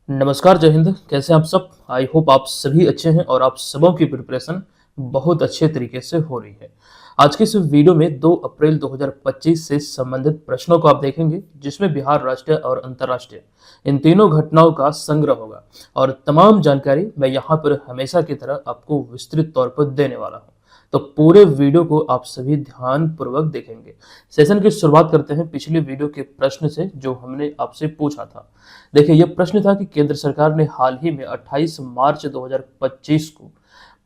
नमस्कार, जय हिंद। कैसे हैं आप सब? आई होप आप सभी अच्छे हैं और आप सबों की प्रिपरेशन बहुत अच्छे तरीके से हो रही है। आज के इस वीडियो में 2 अप्रैल 2025 से संबंधित प्रश्नों को आप देखेंगे, जिसमें बिहार राष्ट्रीय और अंतर्राष्ट्रीय इन तीनों घटनाओं का संग्रह होगा और तमाम जानकारी मैं यहाँ पर हमेशा की तरह आपको विस्तृत तौर पर देने वाला हूँ। तो पूरे वीडियो को आप सभी ध्यान पूर्वक देखेंगे। सेशन की शुरुआत करते हैं पिछले वीडियो के प्रश्न से, जो हमने आपसे पूछा था। देखिए, यह प्रश्न था कि केंद्र सरकार ने हाल ही में 28 मार्च 2025 को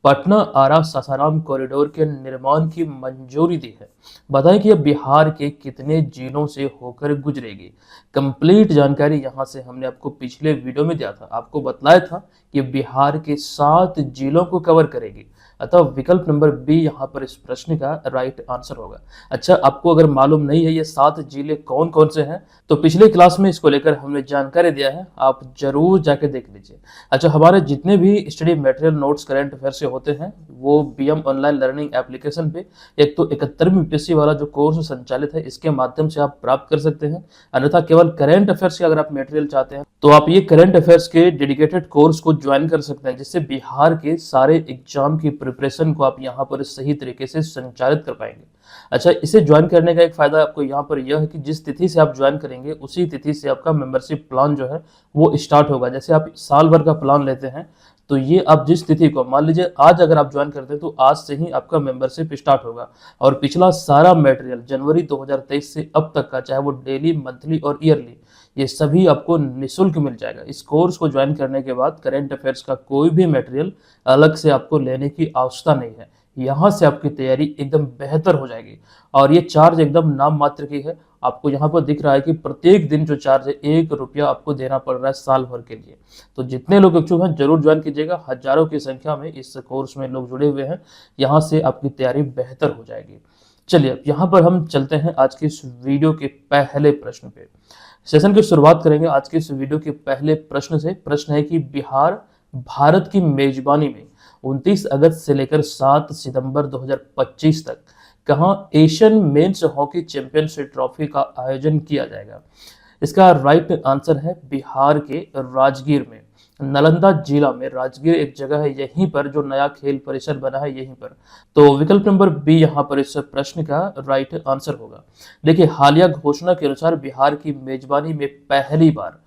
पटना आरा सासाराम कॉरिडोर के निर्माण की मंजूरी दी है। बताएं कि यह बिहार के कितने जिलों से होकर गुजरेगी। कंप्लीट जानकारी यहां से हमने आपको पिछले वीडियो में दिया था। आपको बतलाया था कि बिहार के 7 जिलों को कवर करेगी। अतः विकल्प नंबर बी यहाँ पर इस प्रश्न का राइट आंसर होगा। अच्छा, आपको अगर मालूम नहीं है ये 7 जिले कौन कौन से हैं, तो पिछले क्लास में इसको लेकर हमने जानकारी दिया है, आप जरूर जाके देख लीजिए। अच्छा, हमारे जितने भी study material notes current affair से होते हैं वो बीएम ऑनलाइन लर्निंग एप्लीकेशन पे एक तो 71वीं यूपीएससी वाला जो कोर्स संचालित है इसके माध्यम से आप प्राप्त कर सकते हैं। अन्यथा केवल करंट अफेयर्स के अगर आप मटेरियल चाहते हैं तो आप ये करंट अफेयर्स के डेडिकेटेड कोर्स को ज्वाइन कर सकते हैं, जिससे बिहार के सारे एग्जाम की प्रिपरेशन को आप यहाँ पर सही तरीके से संचालित कर पाएंगे। अच्छा, इसे ज्वाइन करने का एक फायदा आपको यहाँ पर यह है कि जिस तिथि से आप ज्वाइन करेंगे उसी तिथि से आपका मेंबरशिप प्लान जो है वो स्टार्ट होगा। जैसे आप साल भर का प्लान लेते हैं तो ये आप जिस तिथि को, मान लीजिए आज अगर आप ज्वाइन करते हैं तो आज से ही आपका मेंबरशिप स्टार्ट होगा और पिछला सारा मटेरियल जनवरी 2023 से अब तक का, चाहे वो डेली, मंथली और ईयरली, ये सभी आपको निःशुल्क मिल जाएगा। इस कोर्स को ज्वाइन करने के बाद करंट अफेयर्स का कोई भी मटेरियल अलग से आपको लेने की आवश्यकता नहीं है। यहाँ से आपकी तैयारी एकदम बेहतर हो जाएगी और ये चार्ज एकदम नाम मात्र की है। आपको यहाँ पर दिख रहा है कि प्रत्येक दिन जो चार्ज है 1 रुपया आपको देना पड़ रहा है साल भर के लिए। तो जितने लोग इच्छुक हैं जरूर ज्वाइन कीजिएगा। हजारों की संख्या में इस कोर्स में लोग जुड़े हुए हैं। यहाँ से आपकी तैयारी बेहतर हो जाएगी। चलिए, अब यहाँ पर हम चलते हैं आज के इस वीडियो के पहले प्रश्न पे। सेशन की शुरुआत करेंगे आज के इस वीडियो के पहले प्रश्न से। प्रश्न है कि बिहार भारत की मेजबानी में 29 अगस्त से लेकर 7 सितंबर 2025 तक कहां Asian men's hockey championship trophy का आयोजन किया जाएगा। इसका राइट आंसर है बिहार के राजगीर में, नालंदा जिला में। राजगीर एक जगह है, यहीं पर जो नया खेल परिसर बना है यहीं पर। तो विकल्प नंबर बी यहाँ पर इस प्रश्न का राइट आंसर होगा। देखिए, हालिया घोषणा के अनुसार बिहार की मेजबानी में पहली बार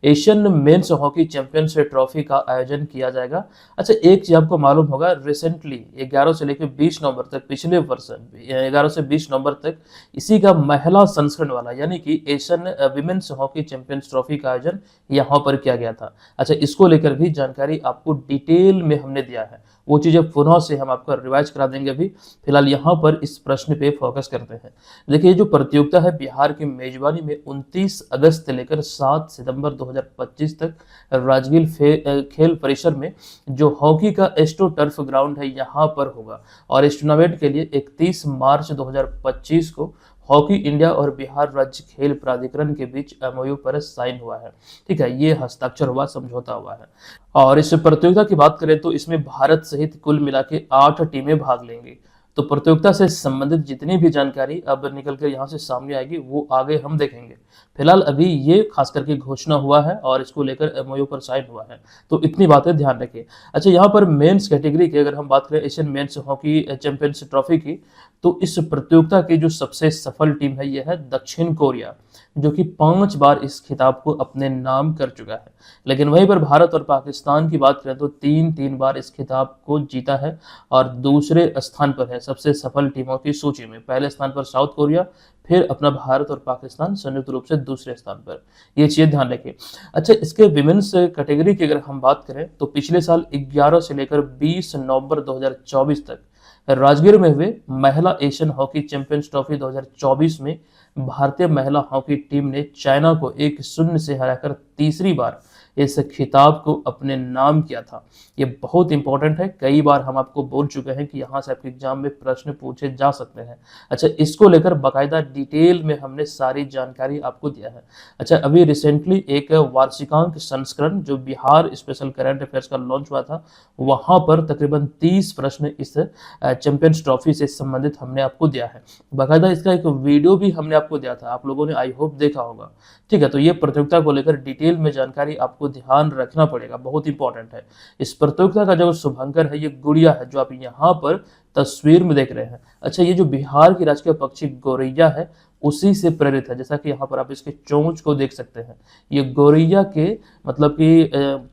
Asian men's hockey championship trophy का आयोजन किया जाएगा। अच्छा, एक चीज आपको मालूम होगा, रिसेंटली 11 से लेकर 20 नवंबर तक, पिछले वर्ष 11 से 20 नवंबर तक इसी का महिला संस्करण वाला यानी कि Asian women's hockey champions trophy का आयोजन यहाँ पर किया गया था। अच्छा, इसको लेकर भी जानकारी आपको डिटेल में हमने दिया है, वो चीजें पुनः से हम आपको रिवाइज करा देंगे। अभी फिलहाल यहाँ पर इस प्रश्न पे फोकस करते हैं। देखिए, जो प्रतियोगिता है बिहार की मेजबानी में 29 अगस्त से लेकर 7 सितंबर 2025 तक राजगीर खेल परिसर में जो हॉकी का एस्ट्रो टर्फ ग्राउंड है यहाँ पर होगा और इस टूर्नामेंट के लिए 31 मार्च 2025 को हॉकी इंडिया और बिहार राज्य खेल प्राधिकरण के बीच एमओयू पर साइन हुआ है। ठीक है, ये हस्ताक्षर हुआ, समझौता हुआ है। और इस प्रतियोगिता की बात करें तो इसमें भारत सहित कुल मिला के 8 टीमें भाग लेंगी। तो प्रतियोगिता से संबंधित जितनी भी जानकारी अब निकल कर यहाँ से सामने आएगी वो आगे हम देखेंगे। फिलहाल अभी ये खास करके घोषणा हुआ है और इसको लेकर एमओयू पर साइन हुआ है, तो इतनी बातें ध्यान रखिए। अच्छा, यहाँ पर मेंस कैटेगरी की अगर हम बात करें Asian men's hockey championship trophy की, तो इस प्रतियोगिता की जो सबसे सफल टीम है यह है दक्षिण कोरिया, जो कि 5 बार इस खिताब को अपने नाम कर चुका है। लेकिन वहीं पर भारत और पाकिस्तान की बात करें तो 3 बार इस खिताब को जीता है और दूसरे स्थान पर है सबसे सफल टीमों की सूची में। पहले स्थान पर साउथ कोरिया, फिर अपना भारत और पाकिस्तान संयुक्त रूप से दूसरे स्थान पर। ये चीज ध्यान रखिए। अच्छा, इसके विमेन्स कैटेगरी की अगर हम बात करें तो पिछले साल 11 से लेकर 20 नवंबर 2024 तक राजगीर में हुए महिला एशियन हॉकी चैंपियंस ट्रॉफी 2024 में भारतीय महिला हॉकी टीम ने चाइना को 1-0 से हराकर तीसरी बार इस खिताब को अपने नाम किया था। ये बहुत इंपॉर्टेंट है, कई बार हम आपको बोल चुके हैं कि यहाँ से आपके एग्जाम में प्रश्न पूछे जा सकते हैं। अच्छा, इसको लेकर बाकायदा डिटेल में हमने सारी जानकारी आपको दिया है। अच्छा, अभी रिसेंटली एक वार्षिकांक संस्करण जो बिहार स्पेशल करंट अफेयर्स का लॉन्च हुआ था, वहां पर तकरीबन 30 प्रश्न इस चैंपियंस ट्रॉफी से संबंधित हमने आपको दिया है। बाकायदा इसका एक वीडियो भी हमने आपको दिया था, आप लोगों ने आई होप देखा होगा। ठीक है, तो ये प्रतियोगिता को लेकर डिटेल में जानकारी आपको ध्यान रखना पड़ेगा, बहुत इंपॉर्टेंट है। इस प्रतियोगिता का जो शुभंकर है, ये गुड़िया है जो आप यहाँ पर तस्वीर में देख रहे हैं। अच्छा, ये जो बिहार की राजकीय पक्षी गौरैया है उसी से प्रेरित है। जैसा कि यहाँ पर आप इसके चोंच को देख सकते हैं, ये गौरैया के मतलब कि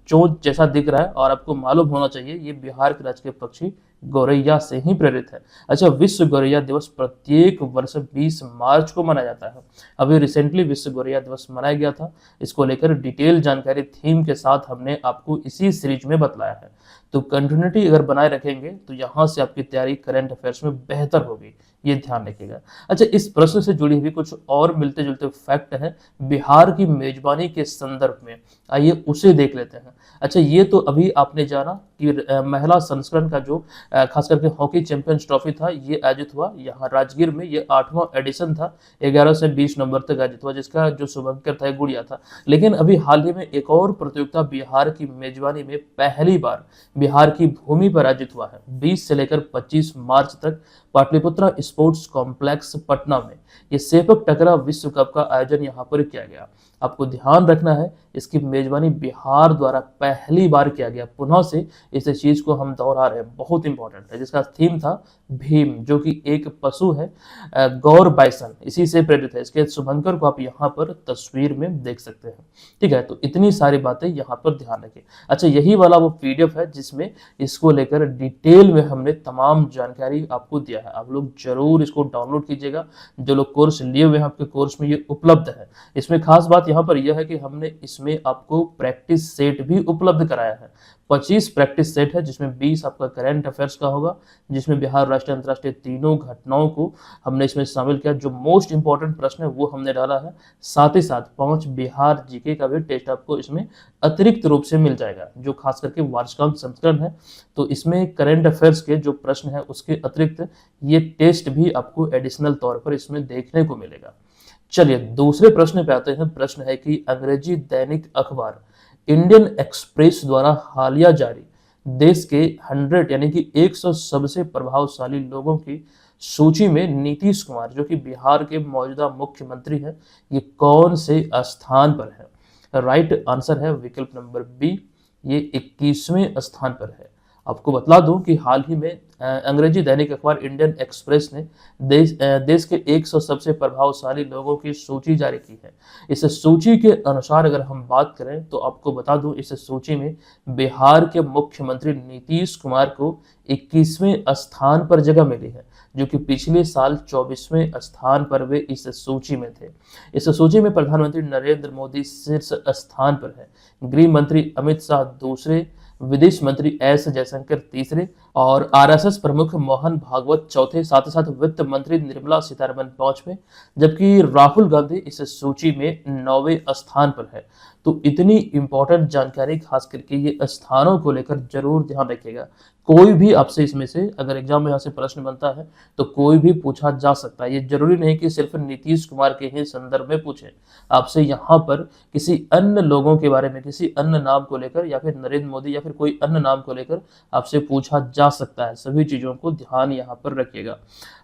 चोंच जैसा दिख रहा है, और आपको मालूम होना चाहिए ये बिहार के राजकीय पक्षी गौरैया से ही प्रेरित है। अच्छा, विश्व गौरैया दिवस प्रत्येक वर्ष 20 मार्च को मनाया जाता है। अभी रिसेंटली विश्व गौरैया दिवस मनाया गया था। इसको लेकर डिटेल जानकारी थीम के साथ हमने आपको इसी सीरीज में बतलाया है। तो कंटिन्यूटी अगर बनाए रखेंगे तो यहाँ से आपकी तैयारी करंट अफेयर्स में बेहतर होगी, ये ध्यान रखिएगा। अच्छा, इस प्रश्न से जुड़ी हुई कुछ और मिलते जुलते फैक्ट हैं बिहार की मेजबानी के संदर्भ में, आइए उसे देख लेते हैं। अच्छा, ये तो अभी आपने जाना कि महिला संस्करण का जो खास करके हॉकी चैंपियंस ट्रॉफी था, ये आयोजित हुआ यहाँ राजगीर में। ये 8वां एडिशन था, 11 से 20 नवंबर तक आयोजित हुआ, जिसका जो शुभंकर था गुड़िया था। लेकिन अभी हाल ही में एक और प्रतियोगिता बिहार की मेजबानी में पहली बार बिहार की भूमि पर आयोजित हुआ है। 20 से लेकर 25 मार्च तक पाटलिपुत्रा स्पोर्ट्स कॉम्प्लेक्स पटना में ये सेपक टकरा विश्व कप का आयोजन यहाँ पर किया गया। आपको ध्यान रखना है, इसकी मेजबानी बिहार द्वारा पहली बार किया गया। पुनः से इस चीज को हम दोहरा रहे हैं, बहुत इंपॉर्टेंट है। जिसका थीम था भीम, जो कि एक पशु है, गौर बाइसन, इसी से प्रेरित है। इसके शुभंकर को आप यहाँ पर तस्वीर में देख सकते हैं। ठीक है, तो इतनी सारी बातें यहाँ पर ध्यान रखें। अच्छा, यही वाला वो पीडीएफ है जिसमें इसको लेकर डिटेल में हमने तमाम जानकारी आपको दिया है। आप लोग जरूर इसको डाउनलोड कीजिएगा। जो लोग कोर्स लिए हुए हैं, आपके कोर्स में ये उपलब्ध है। इसमें खास बात यहाँ पर यह है कि हमने इसमें आपको प्रैक्टिस सेट भी उपलब्ध कराया है। 25 प्रैक्टिस सेट है, जिसमें 20 आपका करंट अफेयर्स का होगा, जिसमें बिहार, राष्ट्रीय, अंतर्राष्ट्रीय तीनों घटनाओं को हमने इसमें शामिल किया। जो मोस्ट इंपॉर्टेंट प्रश्न है वो हमने डाला है। साथ ही साथ 5 बिहार जीके का भी टेस्ट आपको इसमें अतिरिक्त रूप से मिल जाएगा, जो खास करके वार्षिकांक संस्करण है। तो इसमें करंट अफेयर्स के जो प्रश्न है उसके अतिरिक्त ये टेस्ट भी आपको एडिशनल तौर पर इसमें देखने को मिलेगा। चलिए दूसरे प्रश्न पे आते हैं। प्रश्न है कि अंग्रेजी दैनिक अखबार इंडियन एक्सप्रेस द्वारा हालिया जारी देश के 100 यानी कि 100 सबसे प्रभावशाली लोगों की सूची में नीतीश कुमार, जो कि बिहार के मौजूदा मुख्यमंत्री हैं, ये कौन से स्थान पर है? राइट आंसर है विकल्प नंबर बी, ये 21वें स्थान पर है। आपको बता दूं कि हाल ही में अंग्रेजी दैनिक अखबार इंडियन एक्सप्रेस ने देश के 100 सबसे प्रभावशाली लोगों की सूची जारी की है। इस सूची के अनुसार अगर हम बात करें तो आपको बता दूं, इस सूची में बिहार के मुख्यमंत्री नीतीश कुमार को 21वें स्थान पर जगह मिली है, जो कि पिछले साल 24वें स्थान पर वे इस सूची में थे। इस सूची में प्रधानमंत्री नरेंद्र मोदी शीर्ष स्थान पर है, गृह मंत्री अमित शाह दूसरे, विदेश मंत्री एस जयशंकर तीसरे और आरएसएस प्रमुख मोहन भागवत चौथे, साथ ही साथ वित्त मंत्री निर्मला सीतारमण पांचवें, जबकि राहुल गांधी इस सूची में 9वें स्थान पर है। तो इतनी इंपॉर्टेंट जानकारी खास करके ये स्थानों को लेकर जरूर ध्यान रखिएगा। कोई भी आपसे इसमें से अगर एग्जाम में यहाँ से प्रश्न बनता है तो कोई भी पूछा जा सकता है। ये जरूरी नहीं कि सिर्फ नीतीश कुमार के ही संदर्भ में पूछे, आपसे यहाँ पर किसी अन्य लोगों के बारे में, किसी अन्य नाम को लेकर या फिर नरेंद्र मोदी या फिर कोई अन्य नाम को लेकर आपसे पूछा जा सकता है। सभी चीजों को ध्यान यहाँ पर रखिएगा।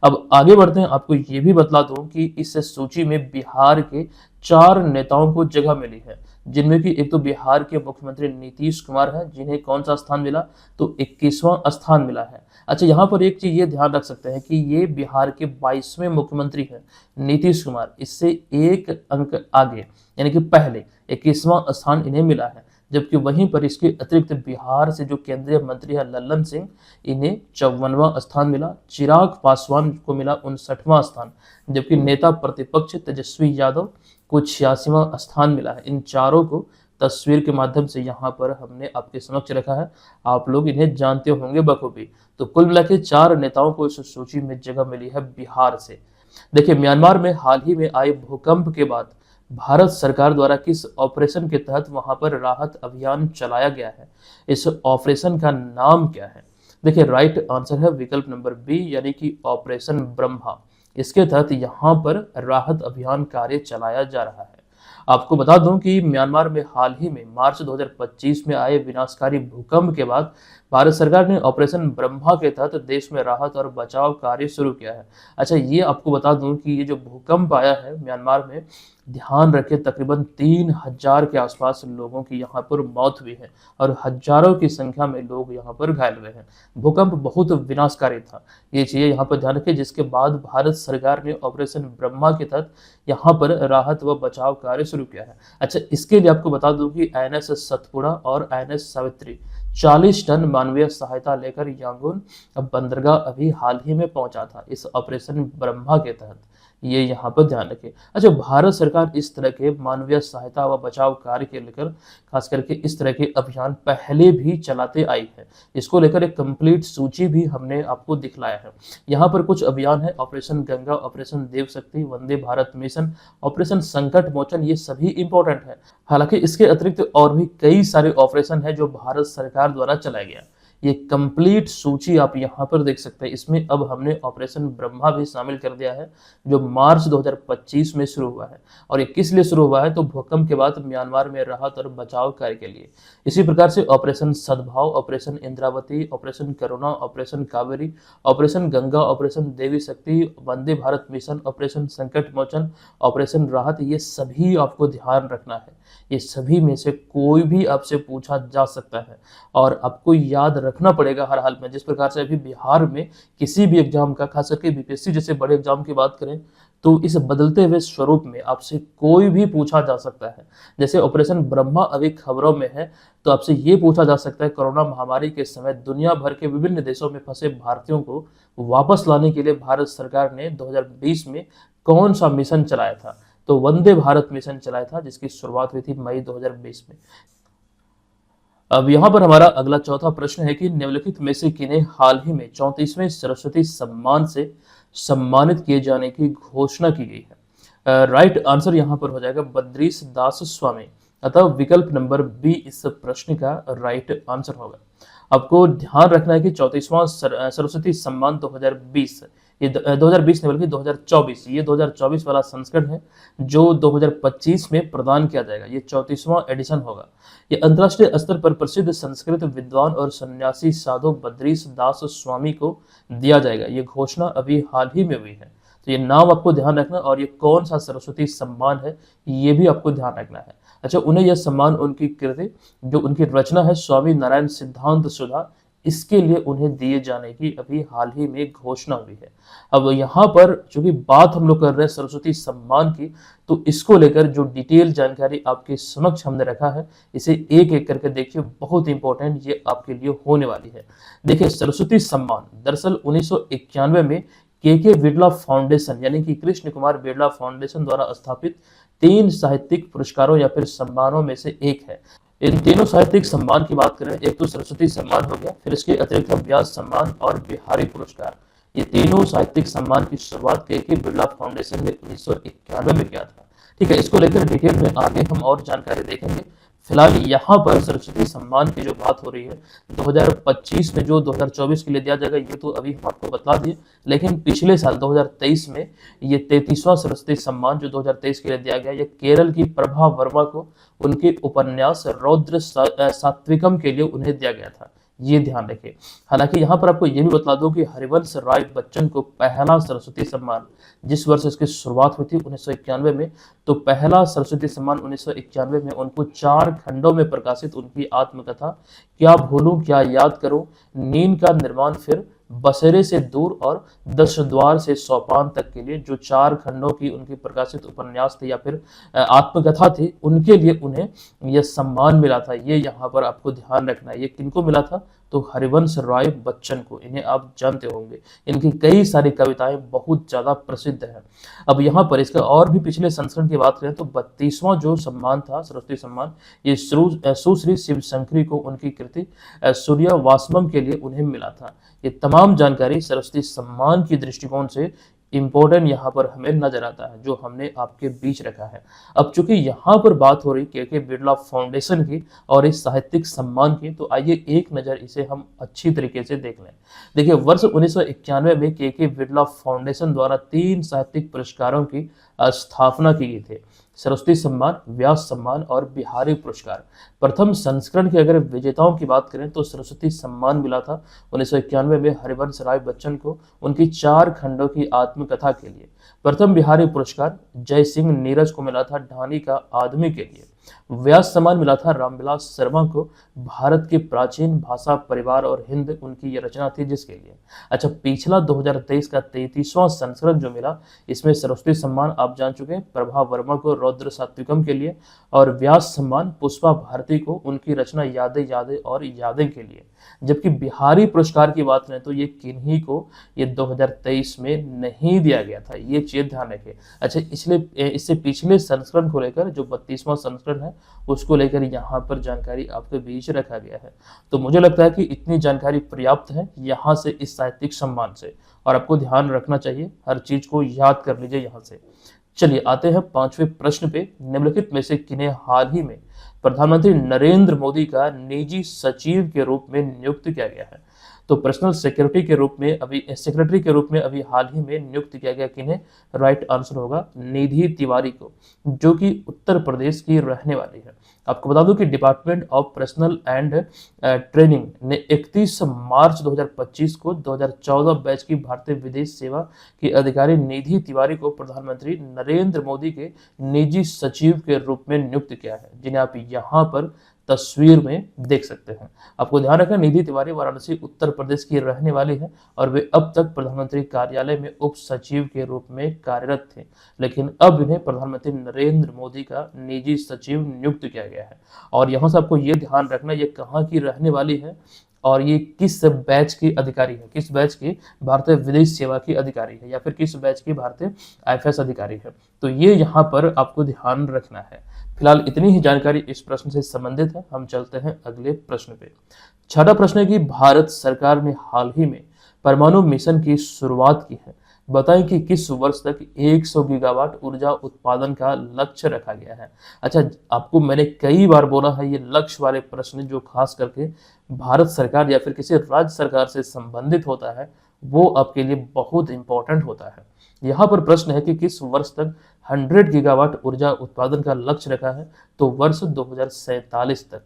अब आगे बढ़ते हैं। आपको ये भी बतला दूं कि इस सूची में बिहार के 4 नेताओं को जगह मिली है, जिनमें कि एक तो बिहार के मुख्यमंत्री नीतीश कुमार है, जिन्हें कौन सा स्थान मिला, तो 21वां स्थान मिला है। अच्छा, यहाँ पर एक चीज ये ध्यान रख सकते हैं कि ये बिहार के 22वें मुख्यमंत्री हैं नीतीश कुमार, इससे एक अंक आगे यानी कि पहले 21वां स्थान इन्हें मिला है। जबकि वहीं पर इसके अतिरिक्त बिहार से जो केंद्रीय मंत्री है लल्लन सिंह, इन्हें 54वां स्थान मिला। चिराग पासवान को मिला 59वां स्थान, जबकि नेता प्रतिपक्ष तेजस्वी यादव को 86वां स्थान मिला है। इन चारों को तस्वीर के माध्यम से यहाँ पर हमने आपके समक्ष रखा है, आप लोग इन्हें जानते होंगे बखूबी। तो कुल मिला के 4 नेताओं को इस सूची में जगह मिली है बिहार से। देखिए, म्यांमार में हाल ही में आए भूकंप के बाद भारत सरकार द्वारा किस ऑपरेशन के तहत वहां पर राहत अभियान चलाया गया है? इस ऑपरेशन का नाम क्या है? देखिए, राइट आंसर है विकल्प नंबर बी, यानी कि ऑपरेशन ब्रह्मा। इसके तहत यहाँ पर राहत अभियान कार्य चलाया जा रहा है। आपको बता दूं कि म्यांमार में हाल ही में मार्च 2025 में आए विनाशकारी भूकंप के बाद भारत सरकार ने ऑपरेशन ब्रह्मा के तहत देश में राहत और बचाव कार्य शुरू किया है। अच्छा, ये आपको बता दूं कि ये जो भूकंप आया है म्यांमार में, ध्यान रखें तकरीबन 3000 के आसपास लोगों की यहाँ पर मौत हुई है और हजारों की संख्या में लोग यहाँ पर घायल हुए हैं। भूकंप बहुत विनाशकारी था, ये चीजें यहाँ पर ध्यान रखें, जिसके बाद भारत सरकार ने ऑपरेशन ब्रह्मा के तहत यहाँ पर राहत व बचाव कार्य शुरू किया है। अच्छा, इसके लिए आपको बता दूं कि INS सतपुड़ा और INS सावित्री 40 टन मानवीय सहायता लेकर यांगून बंदरगाह अभी हाल ही में पहुंचा था इस ऑपरेशन ब्रह्मा के तहत, ये यहाँ पर ध्यान रखें। अच्छा, भारत सरकार इस तरह के मानवीय सहायता व बचाव कार्य के लेकर खास करके इस तरह के अभियान पहले भी चलाते आई है। इसको लेकर एक कंप्लीट सूची भी हमने आपको दिखलाया है। यहाँ पर कुछ अभियान है, ऑपरेशन गंगा, ऑपरेशन देव शक्ति, वंदे भारत मिशन, ऑपरेशन संकट मोचन, ये सभी इंपॉर्टेंट है। हालांकि इसके अतिरिक्त और भी कई सारे ऑपरेशन है जो भारत सरकार द्वारा चलाया गया। ये कंप्लीट सूची आप यहाँ पर देख सकते हैं। इसमें अब हमने ऑपरेशन ब्रह्मा भी शामिल कर दिया है जो मार्च 2025 में शुरू हुआ है। और ये किस लिए शुरू हुआ है? तो भूकंप के बाद म्यांमार में राहत और बचाव कार्य के लिए। इसी प्रकार से operation Sadbhav, operation Indravati, operation Karuna, operation Kaveri, operation Ganga, operation Devi Shakti, Vande Bharat mission, operation संकट मोचन, ऑपरेशन राहत, ये सभी आपको ध्यान रखना है। ये सभी में से कोई भी आपसे पूछा जा सकता है और आपको याद रखना पड़ेगा हर हाल में। जिस प्रकार से अभी बिहार में किसी भी एग्जाम का, खास करके BPSC जैसे बड़े एग्जाम की बात करें, तो इस बदलते हुए स्वरूप में आपसे कोई भी पूछा जा सकता है। जैसे ऑपरेशन ब्रह्मा अभी खबरों में है, तो आपसे ये पूछा जा सकता है कोरोना महामारी के समय दुनिया भर के विभिन्न देशों में फंसे भारतीयों को वापस लाने के लिए भारत सरकार ने 2020 में कौन सा मिशन चलाया था? तो वंदे भारत मिशन चलाया था, जिसकी शुरुआत हुई थी मई 2020 में। अब यहाँ पर हमारा अगला चौथा प्रश्न है कि निम्नलिखित में से किन्हें हाल ही में 34वें सरस्वती सम्मान से सम्मानित किए जाने की घोषणा की गई है? राइट आंसर यहाँ पर हो जाएगा बद्रीश दास स्वामी, अतः विकल्प नंबर बी इस प्रश्न का राइट आंसर होगा। आपको ध्यान रखना है कि 34वां सरस्वती सम्मान 2020, ये 2020 नहीं बल्कि 2024, ये 2024 वाला संस्करण है जो 2025 में प्रदान किया जाएगा। ये 34वां एडिशन होगा। ये अंतर्राष्ट्रीय स्तर पर प्रसिद्ध संस्कृत विद्वान और सन्यासी साधु बद्रीश दास स्वामी को दिया जाएगा। ये घोषणा अभी हाल ही में हुई है, तो ये नाम आपको ध्यान रखना, और ये कौन सा सरस्वती सम्मान है ये भी आपको ध्यान रखना है। अच्छा, उन्हें यह सम्मान उनकी कृति जो उनकी रचना है स्वामी नारायण सिद्धांत सुधा, इसके लिए उन्हें दिए जाने की अभी हाल ही में घोषणा हुई है। अब यहाँ पर चूंकि बात हम लोग कर रहे हैं सरस्वती सम्मान की, तो इसको लेकर जो डिटेल जानकारी आपके समक्ष हमने रखा है, इसे एक एक करके देखिए, बहुत इंपॉर्टेंट ये आपके लिए होने वाली है। देखिए, सरस्वती सम्मान दरअसल 1991 में के बिरला फाउंडेशन यानी कि कृष्ण कुमार बिरला फाउंडेशन द्वारा स्थापित 3 साहित्यिक पुरस्कारों या फिर सम्मानों में से एक है। इन तीनों साहित्यिक सम्मान की बात करें, एक तो सरस्वती सम्मान हो गया, फिर इसके अतिरिक्त व्यास सम्मान और बिहारी पुरस्कार। ये तीनों साहित्यिक सम्मान की शुरुआत के बिरला फाउंडेशन ने 1991 में किया था। ठीक है, इसको लेकर डिटेल में आगे हम और जानकारी देखेंगे। फिलहाल यहाँ पर सरस्वती सम्मान की जो बात हो रही है 2025 में जो 2024 के लिए दिया जाएगा, ये तो अभी हम आपको बता दिए, लेकिन पिछले साल 2023 में ये 33वां सरस्वती सम्मान जो 2023 के लिए दिया गया, ये केरल की प्रभा वर्मा को उनके उपन्यास रौद्र सात्विकम के लिए उन्हें दिया गया था, ये ध्यान रखें। हालांकि यहाँ पर आपको ये भी बता दूं कि हरिवंश राय बच्चन को पहला सरस्वती सम्मान, जिस वर्ष इसकी शुरुआत हुई थी 1991 में, तो पहला सरस्वती सम्मान 1991 में उनको 4 खंडों में प्रकाशित उनकी आत्मकथा क्या भूलूं क्या याद करूं, नींद का निर्माण, फिर बसेरे से दूर और 10 द्वार से सोपान तक के लिए, जो 4 खंडों की उनकी प्रकाशित उपन्यास थे या फिर आत्मकथा थी, उनके लिए उन्हें यह सम्मान मिला था। ये यहाँ पर आपको ध्यान रखना है। ये किनको मिला था? तो हरिवंश राय बच्चन को। इन्हें आप जानते होंगे, इनकी कई सारी कविताएं बहुत ज्यादा प्रसिद्ध हैं। अब यहाँ पर इसका और भी पिछले संस्करण की बात करें तो 32वां जो सम्मान था सरस्वती सम्मान, ये सुश्री शिव शंकरी को उनकी कृति सूर्य वास्मम के लिए उन्हें मिला था। ये तमाम जानकारी सरस्वती सम्मान की दृष्टिकोण से इंपॉर्टेंट यहाँ पर हमें नजर आता है, जो हमने आपके बीच रखा है। अब चूंकि यहाँ पर बात हो रही के बिरला फाउंडेशन की और इस साहित्यिक सम्मान की, तो आइए एक नज़र इसे हम अच्छी तरीके से देख लें। देखिए, वर्ष 1991 में के बिरला फाउंडेशन द्वारा 3 साहित्यिक पुरस्कारों की स्थापना की गई थी। सरस्वती सम्मान, व्यास सम्मान और बिहारी पुरस्कार। प्रथम संस्करण के अगर विजेताओं की बात करें तो सरस्वती सम्मान मिला था 1991 में हरिवंश राय बच्चन को उनकी 4 खंडों की आत्मकथा के लिए। प्रथम बिहारी पुरस्कार जय सिंह नीरज को मिला था ढानी का आदमी के लिए। व्यास सम्मान मिला था रामविलास शर्मा को भारत के प्राचीन भाषा परिवार और हिंद उनकी ये रचना थी जिसके लिए। अच्छा, पिछला 2023 का 33वां संस्करण जो मिला, इसमें सरस्वती सम्मान आप जान चुके हैं प्रभा वर्मा को रौद्र सात्विकम के लिए, और व्यास सम्मान पुष्पा भारती को उनकी रचना यादें यादें और यादें के लिए। जबकि बिहारी पुरस्कार की बात करें तो ये किन्हीं को ये 2023 में नहीं दिया गया था, ये चीज ध्यान रखें। अच्छा, इसलिए इससे पिछले संस्करण को लेकर जो 32वां संस्करण है उसको लेकर यहाँ पर जानकारी आपके बीच रखा गया है। तो मुझे लगता है कि इतनी जानकारी पर्याप्त है यहाँ से इस साहित्यिक सम्मान से, और आपको ध्यान रखना चाहिए, हर चीज को याद कर लीजिए यहाँ से। चलिए आते हैं 5वें प्रश्न पे। निम्नलिखित में से किन्हें हाल ही में प्रधानमंत्री नरेंद्र मोदी का निजी सचिव के रूप में नियुक्त किया गया है? तो पर्सनल सेक्रेटरी के रूप में अभी हाल ही में नियुक्त किया गया किन्हें? राइट आंसर होगा निधि तिवारी को, जो कि उत्तर प्रदेश की रहने वाली है। आपको बता दूं कि department of personal and training ने 31 मार्च 2025 को 2014 बैच की भारतीय विदेश सेवा की अधिकारी निधि तिवारी को प्रधानमंत्री नरेंद्र मोदी के निजी सचिव के रूप में नियुक्त किया है, जिन्हें आप यहाँ पर तस्वीर में देख सकते हैं। आपको ध्यान रखना, निधि तिवारी वाराणसी उत्तर प्रदेश की रहने वाली है और वे अब तक प्रधानमंत्री कार्यालय में उप सचिव के रूप में कार्यरत थे, लेकिन अब इन्हें प्रधानमंत्री नरेंद्र मोदी का निजी सचिव नियुक्त किया गया है। और यहाँ से आपको ये ध्यान रखना, ये कहाँ की रहने वाली है और ये किस बैच की अधिकारी है, किस बैच की भारतीय विदेश सेवा की अधिकारी है, या फिर किस बैच की भारतीय आईएफएस अधिकारी है। तो ये यहाँ पर आपको ध्यान रखना है। फिलहाल इतनी ही जानकारी इस प्रश्न से संबंधित है। हम चलते हैं अगले प्रश्न पे। 6वां प्रश्न है कि भारत सरकार ने हाल ही में परमाणु मिशन की शुरुआत की है। बताएं कि किस वर्ष तक 100 गीगावाट ऊर्जा उत्पादन का लक्ष्य रखा गया है। अच्छा, आपको मैंने कई बार बोला है, ये लक्ष्य वाले प्रश्न जो खास करके भारत सरकार या फिर किसी राज्य सरकार से संबंधित होता है वो आपके लिए बहुत इंपॉर्टेंट होता है। यहाँ पर प्रश्न है कि किस वर्ष तक 100 गीगावाट ऊर्जा उत्पादन का लक्ष्य रखा है? तो वर्ष 2047 तक,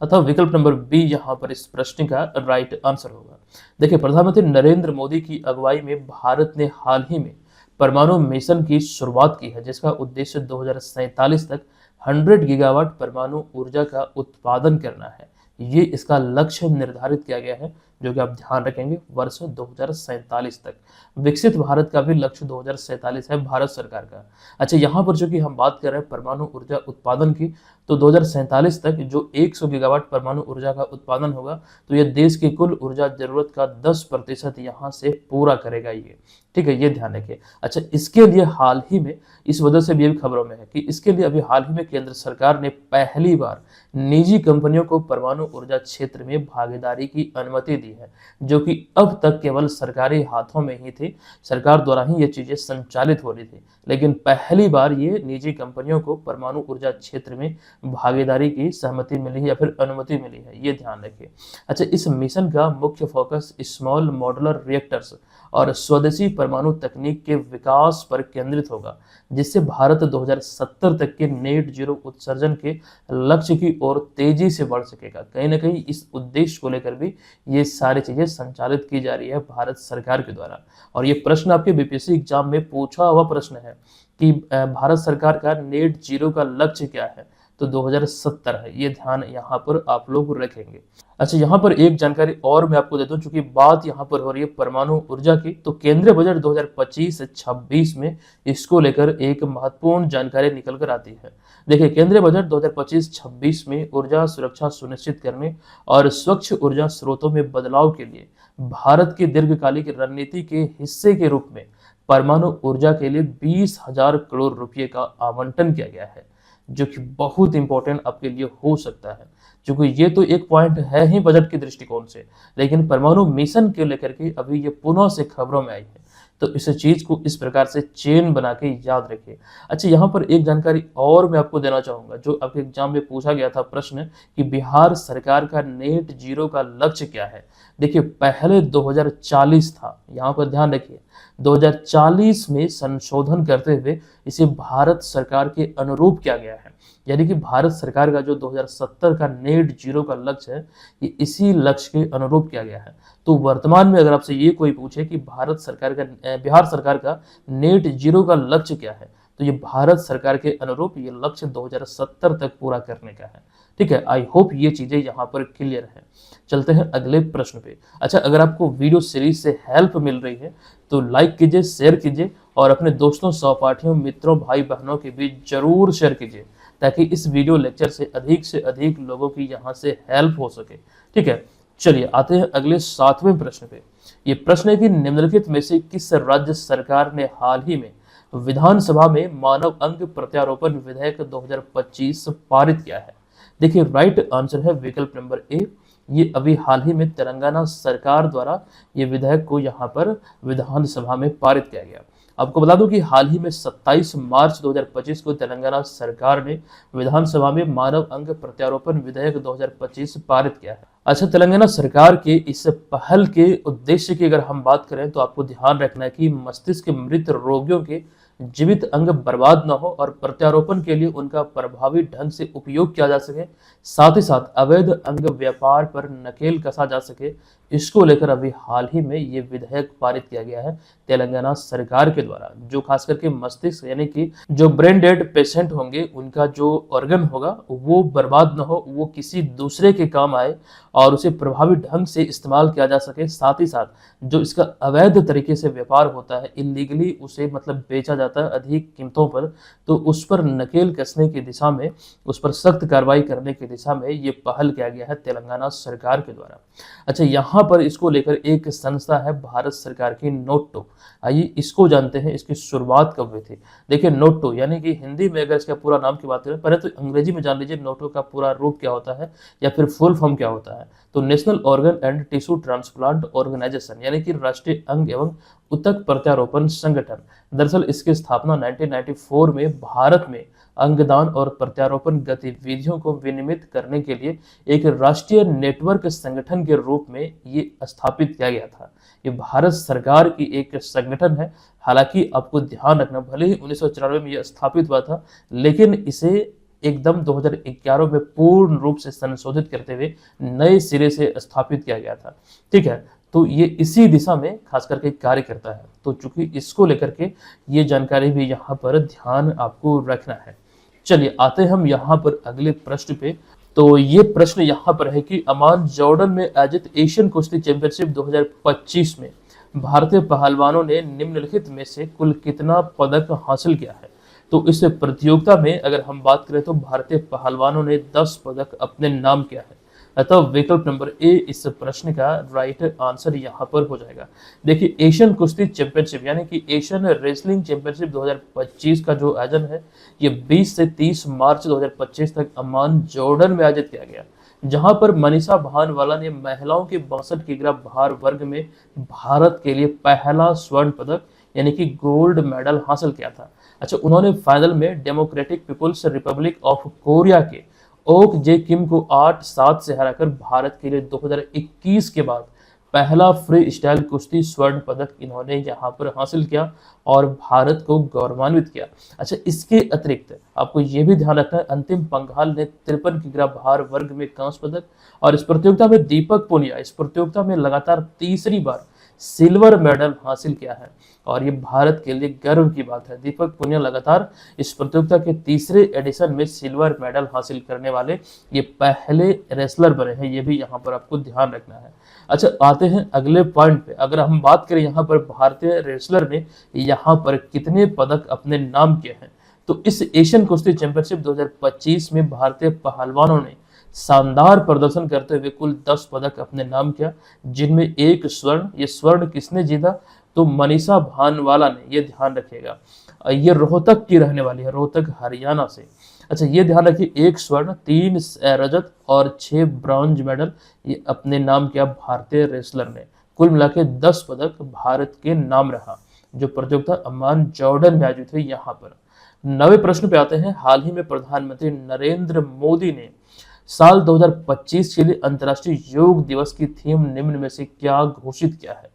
अथवा विकल्प नंबर बी यहाँ पर इस प्रश्न का राइट आंसर होगा। देखिए, प्रधानमंत्री नरेंद्र मोदी की अगुवाई में भारत ने हाल ही में परमाणु मिशन की शुरुआत की है, जिसका उद्देश्य 2047 तक 100 गीगावाट परमाणु ऊर्जा का उत्पादन करना है। ये इसका लक्ष्य निर्धारित किया गया है, जो कि आप ध्यान रखेंगे वर्ष 2047 तक। विकसित भारत का भी लक्ष्य 2047 है भारत सरकार का। अच्छा, यहाँ पर जो कि हम बात कर रहे हैं परमाणु ऊर्जा उत्पादन की, तो 2047 तक जो 100 गीगावाट परमाणु ऊर्जा का उत्पादन होगा, तो ये देश की कुल ऊर्जा जरूरत का 10% यहाँ से पूरा करेगा ये। ठीक है, ये ध्यान रखिए। अच्छा, इसके लिए हाल ही में, इस वजह से भी खबरों में है कि इसके लिए अभी हाल ही में केंद्र सरकार ने पहली बार निजी कंपनियों को परमाणु ऊर्जा क्षेत्र में भागीदारी की अनुमति दी है, जो कि अब तक केवल सरकारी हाथों में ही थी, सरकार द्वारा ही ये चीजें संचालित हो रही थी, लेकिन पहली बार ये निजी कंपनियों को परमाणु ऊर्जा क्षेत्र में भागीदारी की सहमति मिली है या फिर अनुमति मिली है, ये ध्यान रखिए। अच्छा, इस मिशन का मुख्य फोकस स्मॉल मॉडुलर रिएक्टर्स और स्वदेशी परमाणु तकनीक के विकास पर केंद्रित होगा, जिससे भारत 2070 तक के नेट जीरो उत्सर्जन के लक्ष्य की ओर तेजी से बढ़ सकेगा। कहीं ना कहीं इस उद्देश्य को लेकर भी ये सारी चीजें संचालित की जा रही है भारत सरकार के द्वारा। और ये प्रश्न आपके बीपीएससी एग्जाम में पूछा हुआ प्रश्न है कि भारत सरकार का नेट जीरो का लक्ष्य क्या है, तो 2070 है। ये ध्यान यहाँ पर आप लोग रखेंगे। अच्छा, यहाँ पर एक जानकारी और मैं आपको देता हूँ, चूंकि बात यहाँ पर हो रही है परमाणु ऊर्जा की, तो केंद्रीय बजट 2025-26 में इसको लेकर एक महत्वपूर्ण जानकारी निकल कर आती है। देखिए, केंद्रीय बजट 2025-26 में ऊर्जा सुरक्षा सुनिश्चित करने और स्वच्छ ऊर्जा स्रोतों में बदलाव के लिए भारत की दीर्घकालिक रणनीति के हिस्से के रूप में परमाणु ऊर्जा के लिए 20,000 करोड़ रुपये का आवंटन किया गया है, जो कि बहुत इंपॉर्टेंट आपके लिए हो सकता है, क्योंकि ये तो एक पॉइंट है ही बजट के दृष्टिकोण से, लेकिन परमाणु मिशन के लेकर के अभी ये पुनः से खबरों में आई है, तो इस चीज को इस प्रकार से चेन बना के याद रखिए। अच्छा, यहाँ पर एक जानकारी और मैं आपको देना चाहूंगा, जो आपके एग्जाम में पूछा गया था प्रश्न कि बिहार सरकार का नेट जीरो का लक्ष्य क्या है। देखिए पहले 2040 था, यहाँ पर ध्यान रखिए 2040 में संशोधन करते हुए इसे भारत सरकार के अनुरूप किया गया है। यानी कि भारत सरकार का जो 2070 का नेट जीरो का लक्ष्य है, ये इसी लक्ष्य के अनुरूप किया गया है। तो वर्तमान में अगर आपसे ये कोई पूछे कि बिहार सरकार का नेट जीरो का लक्ष्य क्या है, तो ये भारत सरकार के अनुरूप ये लक्ष्य 2070 तक पूरा करने का है। ठीक है, आई होप ये चीजें यहाँ पर क्लियर है। चलते हैं अगले प्रश्न पे। अच्छा, अगर आपको वीडियो सीरीज से हेल्प मिल रही है तो लाइक कीजिए, शेयर कीजिए और अपने दोस्तों, सहपाठियों, मित्रों, भाई बहनों के बीच जरूर शेयर कीजिए, ताकि इस वीडियो लेक्चर से अधिक लोगों की यहाँ से हेल्प हो सके। ठीक है, चलिए आते हैं अगले 7वें प्रश्न पे। ये प्रश्न है कि निम्नलिखित में से किस राज्य सरकार ने हाल ही में विधानसभा में मानव अंग प्रत्यारोपण विधेयक 2025 पारित किया है? देखिए राइट आंसर है विकल्प नंबर ए। ये अभी हाल ही में तेलंगाना सरकार द्वारा ये विधेयक को यहाँ पर विधानसभा में पारित किया गया। आपको बता दूं कि हाल ही में 27 मार्च 2025 को तेलंगाना सरकार ने विधानसभा में मानव अंग प्रत्यारोपण विधेयक 2025 पारित किया है। अच्छा, तेलंगाना सरकार के इस पहल के उद्देश्य की अगर हम बात करें तो आपको ध्यान रखना है कि मस्तिष्क मृत रोगियों के जीवित अंग बर्बाद न हो और प्रत्यारोपण के लिए उनका प्रभावी ढंग से उपयोग किया जा सके, साथ ही साथ अवैध अंग व्यापार पर नकेल कसा जा सके। इसको लेकर अभी हाल ही में ये विधेयक पारित किया गया है तेलंगाना सरकार के द्वारा, जो खास करके मस्तिष्क यानी कि जो ब्रेन डेड पेशेंट होंगे उनका जो ऑर्गन होगा वो बर्बाद न हो, वो किसी दूसरे के काम आए और उसे प्रभावी ढंग से इस्तेमाल किया जा सके। साथ ही साथ जो इसका अवैध तरीके से व्यापार होता है, इलीगली उसे मतलब बेचा जाता है अधिक कीमतों पर, तो उस पर नकेल कसने की दिशा में, उस पर सख्त कार्रवाई करने की दिशा में ये पहल किया गया है तेलंगाना सरकार के द्वारा। अच्छा, यहाँ पर इसको लेकर एक संस्था है भारत सरकार की नोटो। आइए इसको जानते हैं, इसकी शुरुआत कब हुई थी। देखिए नोटो यानी कि हिंदी में अगर इसका पूरा नाम की बात करें, पहले तो अंग्रेजी में जान लीजिए नोटो का पूरा रूप क्या होता है या फिर फुल फॉर्म क्या होता है। तो national organ and tissue transplant organisation यानी कि राष्ट्रीय अंग एवं ऊतक प्रत्यारोपण संगठन। दरअसल इसकी स्थापना 1994 में भारत में अंगदान और प्रत्यारोपण गतिविधियों को विनियमित करने के लिए एक राष्ट्रीय नेटवर्क संगठन के रूप में ये स्थापित किया गया था। ये भारत सरकार की एक संगठन है। हालांकि आपको ध्यान रखना, भले ही 1994 में यह स्थापित हुआ था, लेकिन इसे एकदम 2011 में पूर्ण रूप से संशोधित करते हुए नए सिरे से स्थापित किया गया था। ठीक है, तो ये इसी दिशा में खास करके कार्य करता है। तो चूंकि इसको लेकर के ये जानकारी भी यहाँ पर ध्यान आपको रखना है। चलिए आते हैं हम यहाँ पर अगले प्रश्न पे। तो ये प्रश्न यहाँ पर है कि अमान जॉर्डन में आयोजित एशियन कुश्ती चैंपियनशिप 2025 में भारतीय पहलवानों ने निम्नलिखित में से कुल कितना पदक हासिल किया है? तो इस प्रतियोगिता में अगर हम बात करें तो भारतीय पहलवानों ने 10 पदक अपने नाम किया है। अतः विकल्प नंबर ए इस प्रश्न का राइट आंसर यहाँ पर हो जाएगा। देखिए एशियन कुश्ती चैंपियनशिप यानी कि एशियन रेसलिंग चैंपियनशिप 2025 का जो आयोजन है, ये 20 से 30 मार्च 2025 तक अमान जॉर्डन में आयोजित किया गया, जहां पर मनीषा भानवाला ने महिलाओं के 62 किलोग्राम भार वर्ग में भारत के लिए पहला स्वर्ण पदक यानी कि गोल्ड मेडल हासिल किया था। अच्छा, उन्होंने फाइनल में Democratic People's Republic of Korea के ओक जे किम को 8-7 से हराकर भारत के लिए 2021 के बाद पहला फ्री स्टाइल कुश्ती स्वर्ण पदक इन्होंने यहाँ पर हासिल किया और भारत को गौरवान्वित किया। अच्छा, इसके अतिरिक्त आपको ये भी ध्यान रखना है, अंतिम पंघाल ने 53 किलोग्राम भार वर्ग में कांस्य पदक, और इस प्रतियोगिता में दीपक पुनिया इस प्रतियोगिता में लगातार तीसरी बार सिल्वर मेडल हासिल किया है और ये भारत के लिए गर्व की बात है। दीपक पुनिया लगातार इस प्रतियोगिता के तीसरे एडिशन में सिल्वर मेडल हासिल करने वाले ये पहले रेसलर बने हैं, ये भी यहाँ पर आपको ध्यान रखना है। अच्छा, आते हैं अगले पॉइंट पे। अगर हम बात करें यहाँ पर भारतीय रेसलर ने यहाँ पर कितने पदक अपने नाम किए हैं, तो इस एशियन कुश्ती चैंपियनशिप 2025 में भारतीय पहलवानों ने शानदार प्रदर्शन करते हुए कुल 10 पदक अपने नाम किया, जिनमें एक स्वर्ण। ये स्वर्ण किसने जीता? तो मनीषा भानवाला ने। ये ध्यान रखिएगा, ये रोहतक की रहने वाली है, रोहतक हरियाणा से। अच्छा, ये ध्यान रखिए, 1 स्वर्ण, 3 रजत और 6 ब्रॉन्ज मेडल ये अपने नाम किया भारतीय रेसलर ने। कुल मिला के 10 पदक भारत के नाम रहा, जो प्रतियोगिता अम्मान जॉर्डन में आयोजित हुई। यहाँ पर 9वें प्रश्न पे आते हैं। हाल ही में प्रधानमंत्री नरेंद्र मोदी ने साल 2025 के लिए अंतर्राष्ट्रीय योग दिवस की थीम निम्न में से क्या घोषित किया है?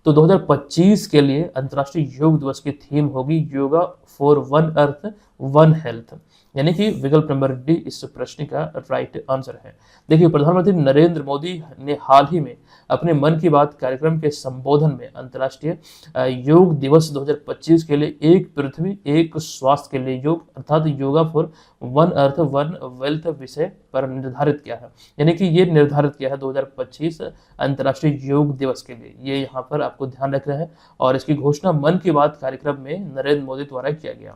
तो 2025 के लिए अंतर्राष्ट्रीय योग दिवस की थीम होगी yoga for one earth one health, यानी कि विकल्प नंबर डी इस प्रश्न का राइट आंसर है। देखिए, प्रधानमंत्री नरेंद्र मोदी ने हाल ही में अपने मन की बात कार्यक्रम के संबोधन में अंतर्राष्ट्रीय योग दिवस 2025 के लिए एक पृथ्वी एक स्वास्थ्य के लिए योग अर्थात yoga for one earth one wealth विषय पर निर्धारित किया है, यानी कि ये निर्धारित किया है 2025 अंतर्राष्ट्रीय योग दिवस के लिए। ये यहाँ पर आपको ध्यान रखना है और इसकी घोषणा मन की बात कार्यक्रम में नरेंद्र मोदी द्वारा किया गया।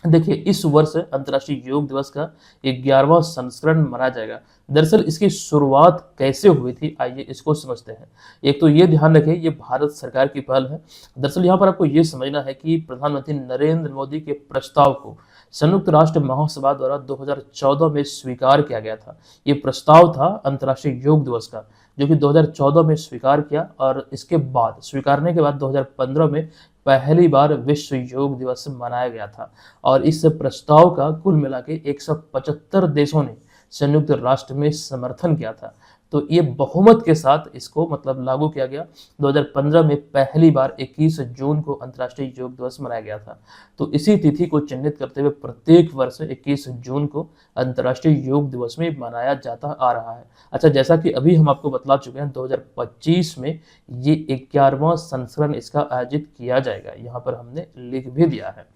देखिए, इस वर्ष अंतर्राष्ट्रीय योग दिवस का 11वां संस्करण मनाया जाएगा। दरअसल इसकी शुरुआत कैसे हुई थी, आइए इसको समझते हैं। एक तो ये ध्यान रखें, ये भारत सरकार की पहल है। दरअसल यहाँ पर आपको ये समझना है कि प्रधानमंत्री नरेंद्र मोदी के प्रस्ताव को संयुक्त राष्ट्र महासभा द्वारा 2014 में स्वीकार किया गया था। ये प्रस्ताव था अंतर्राष्ट्रीय योग दिवस का, जो कि 2014 में स्वीकार किया और इसके बाद स्वीकारने के बाद 2015 में पहली बार विश्व योग दिवस मनाया गया था और इस प्रस्ताव का कुल मिला के 175 देशों ने संयुक्त राष्ट्र में समर्थन किया था। तो ये बहुमत के साथ इसको मतलब लागू किया गया। 2015 में पहली बार 21 जून को अंतर्राष्ट्रीय योग दिवस मनाया गया था। तो इसी तिथि को चिन्हित करते हुए प्रत्येक वर्ष 21 जून को अंतर्राष्ट्रीय योग दिवस में मनाया जाता आ रहा है। अच्छा, जैसा कि अभी हम आपको बतला चुके हैं, 2025 में ये 11वां संस्करण इसका आयोजित किया जाएगा। यहाँ पर हमने लिख भी दिया है।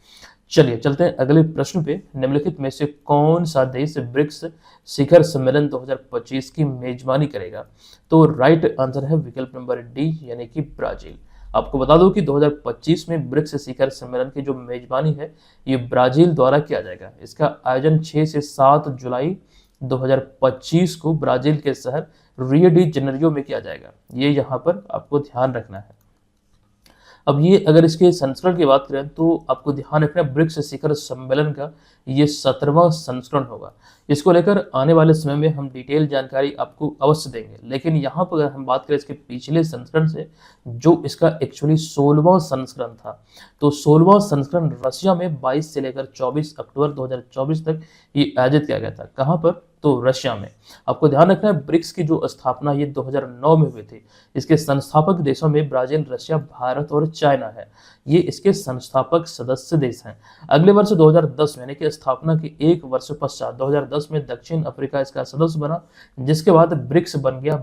चलिए चलते हैं अगले प्रश्न पे। निम्नलिखित में से कौन सा देश ब्रिक्स शिखर सम्मेलन 2025 की मेजबानी करेगा? तो राइट आंसर है विकल्प नंबर डी, यानी कि ब्राजील। आपको बता दूं कि 2025 में ब्रिक्स शिखर सम्मेलन की जो मेजबानी है ये ब्राजील द्वारा किया जाएगा। इसका आयोजन 6 से 7 जुलाई 2025 को ब्राजील के शहर रियो डी जेनेरियो में किया जाएगा। ये यहाँ पर आपको ध्यान रखना है। अब ये अगर इसके संस्करण की बात करें तो आपको ध्यान रखना, ब्रिक्स शिखर सम्मेलन का ये 17वां संस्करण होगा। इसको लेकर आने वाले समय में हम डिटेल जानकारी आपको अवश्य देंगे, लेकिन यहाँ पर अगर हम बात करें इसके पिछले संस्करण से, जो इसका एक्चुअली 16वां संस्करण था, तो 16वां संस्करण रशिया में 22 से लेकर 24 अक्टूबर 2024 तक ये आयोजित किया गया था। कहाँ पर? तो रशिया में। आपको ध्यान रखना है, ब्रिक्स की जो स्थापना ये 2009 में हुई थी। इसके संस्थापक देशों में ब्राजील, रशिया, भारत और चाइना है। ये इसके संस्थापक सदस्य देश हैं। अगले वर्ष 2010 में, यानी कि स्थापना के एक वर्ष पश्चात 2010 में दक्षिण अफ्रीका इसका सदस्य बना, जिसके बाद ब्रिक्स बन गया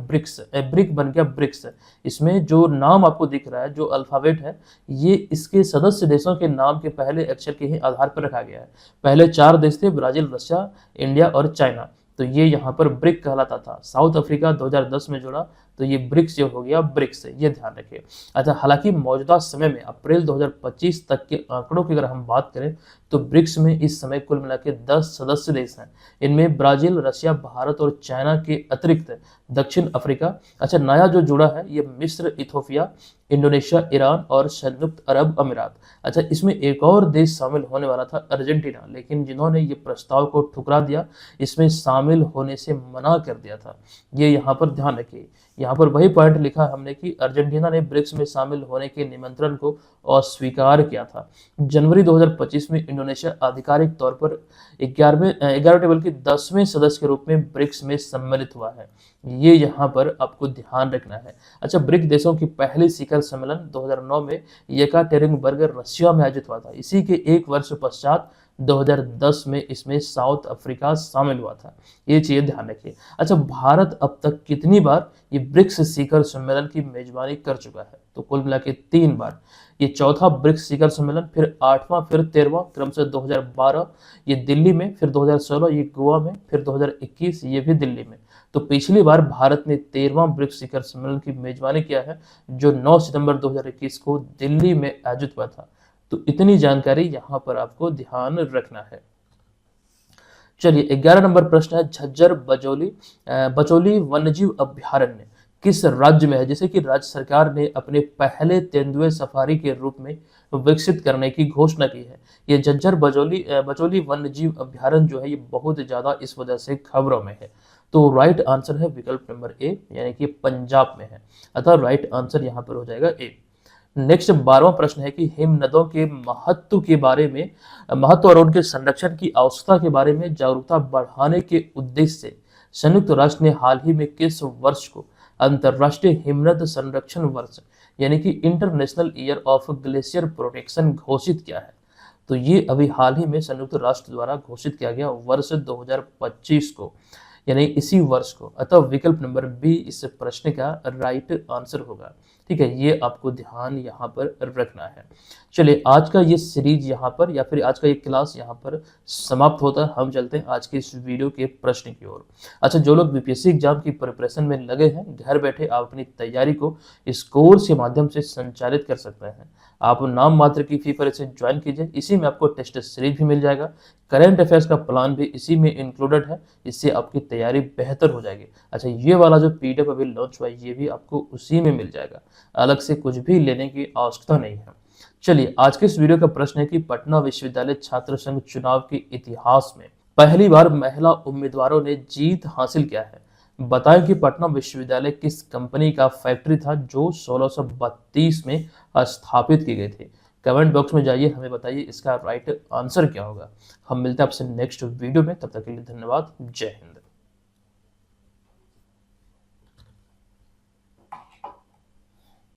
ब्रिक्स। इसमें जो नाम आपको दिख रहा है, जो अल्फाबेट है, ये इसके सदस्य देशों के नाम के पहले अक्षर के ही आधार पर रखा गया है। पहले 4 देश थे, ब्राजील, रशिया, इंडिया और चाइना। तो ये यहाँ पर ब्रिक कहलाता था। साउथ अफ्रीका 2010 में जुड़ा, तो ये ब्रिक्स जो हो गया ब्रिक्स, ये ध्यान रखिए। अच्छा, हालांकि मौजूदा समय में अप्रैल 2025 तक के आंकड़ों की अगर हम बात करें तो ब्रिक्स में इस समय कुल मिला के 10 सदस्य देश हैं। इनमें ब्राजील, रशिया, भारत और चाइना के अतिरिक्त दक्षिण अफ्रीका, अच्छा नया जो जुड़ा है ये मिस्र, इथोपिया, इंडोनेशिया, ईरान और संयुक्त अरब अमीरात। अच्छा, इसमें एक और देश शामिल होने वाला था, अर्जेंटीना, लेकिन जिन्होंने ये प्रस्ताव को ठुकरा दिया, इसमें शामिल होने से मना कर दिया था। ये यहाँ पर ध्यान रखिए। यहाँ पर वही पॉइंट लिखा हमने कि अर्जेंटीना ने ब्रिक्स में शामिल होने के निमंत्रण को अस्वीकार किया था। जनवरी 2025 में इंडोनेशिया आधिकारिक तौर पर 11 टेबल के 10वें सदस्य के रूप में ब्रिक्स में सम्मिलित हुआ है। ये यहाँ पर आपको ध्यान रखना है। अच्छा, ब्रिक देशों की पहली शिखर सम्मेलन 2009 में येकाटेरिनबर्ग रशिया में आयोजित हुआ था। इसी के एक वर्ष पश्चात 2010 में इसमें साउथ अफ्रीका शामिल हुआ था। ये चीज ध्यान रखिए। अच्छा, भारत अब तक कितनी बार ये ब्रिक्स शिखर सम्मेलन की मेजबानी कर चुका है? तो कुल मिला के 3 बार। ये चौथा ब्रिक्स शिखर सम्मेलन, फिर 8वां, फिर 13वां, क्रम से 2012 ये दिल्ली में, फिर 2016 ये गोवा में, फिर 2021 ये भी दिल्ली में। तो पिछली बार भारत ने 13वां ब्रिक्स शिखर सम्मेलन की मेजबानी किया है, जो 9 सितंबर 2021 को दिल्ली में आयोजित हुआ था। तो इतनी जानकारी यहाँ पर आपको ध्यान रखना है। चलिए 11 नंबर प्रश्न है, झज्जर बचौली वन्यजीव अभ्यारण्य किस राज्य में है, जिसे कि राज्य सरकार ने अपने पहले तेंदुए सफारी के रूप में विकसित करने की घोषणा की है। ये झज्जर बचौली वन्यजीव अभ्यारण्य जो है ये बहुत ज्यादा इस वजह से खबरों में है। तो राइट आंसर है विकल्प नंबर ए, यानी कि पंजाब में है। अतः राइट आंसर यहाँ पर हो जाएगा ए। नेक्स्ट 12वां प्रश्न है कि हिम नदों के महत्व और उनके संरक्षण की आवश्यकता के बारे में जागरूकता बढ़ाने के उद्देश्य से संयुक्त राष्ट्र ने हाल ही में किस वर्ष को अंतर्राष्ट्रीय हिमनद संरक्षण वर्ष यानी कि international year of glacier protection घोषित किया है? तो ये अभी हाल ही में संयुक्त राष्ट्र द्वारा घोषित किया गया वर्ष 2025 को, यानी इसी वर्ष को। अतः विकल्प नंबर बी इस प्रश्न का राइट आंसर होगा। ठीक है, ये आपको ध्यान यहाँ पर रखना है। चलिए, आज का ये सीरीज यहाँ पर या फिर आज का ये क्लास यहाँ पर समाप्त होता है। हम चलते हैं आज के इस वीडियो के प्रश्न की ओर। अच्छा, जो लोग बीपीएससी एग्जाम की प्रिपरेशन में लगे हैं, घर बैठे आप अपनी तैयारी को इस कोर्स के माध्यम से संचालित कर सकते हैं। आप नाम मात्र की फी पर इसे ज्वाइन कीजिए। इसी में आपको टेस्ट सीरीज भी मिल जाएगा, करंट अफेयर्स का प्लान भी इसी में इंक्लूडेड है। इससे आपकी तैयारी बेहतर हो जाएगी। अच्छा, ये वाला जो पीडीएफ अभी लॉन्च हुआ है, ये भी आपको उसी में मिल जाएगा, अलग से कुछ भी लेने की आवश्यकता नहीं है। चलिए, आज के इस वीडियो का प्रश्न है कि पटना विश्वविद्यालय छात्र संघ चुनाव के इतिहास में पहली बार महिला उम्मीदवारों ने जीत हासिल किया है। बताएं कि पटना विश्वविद्यालय किस कंपनी का फैक्ट्री था जो 1632 में स्थापित की गई थी। कमेंट बॉक्स में जाइए, हमें बताइए इसका राइट आंसर क्या होगा। हम मिलते हैं आपसे नेक्स्ट वीडियो में, तब तक के लिए धन्यवाद। जय हिंद।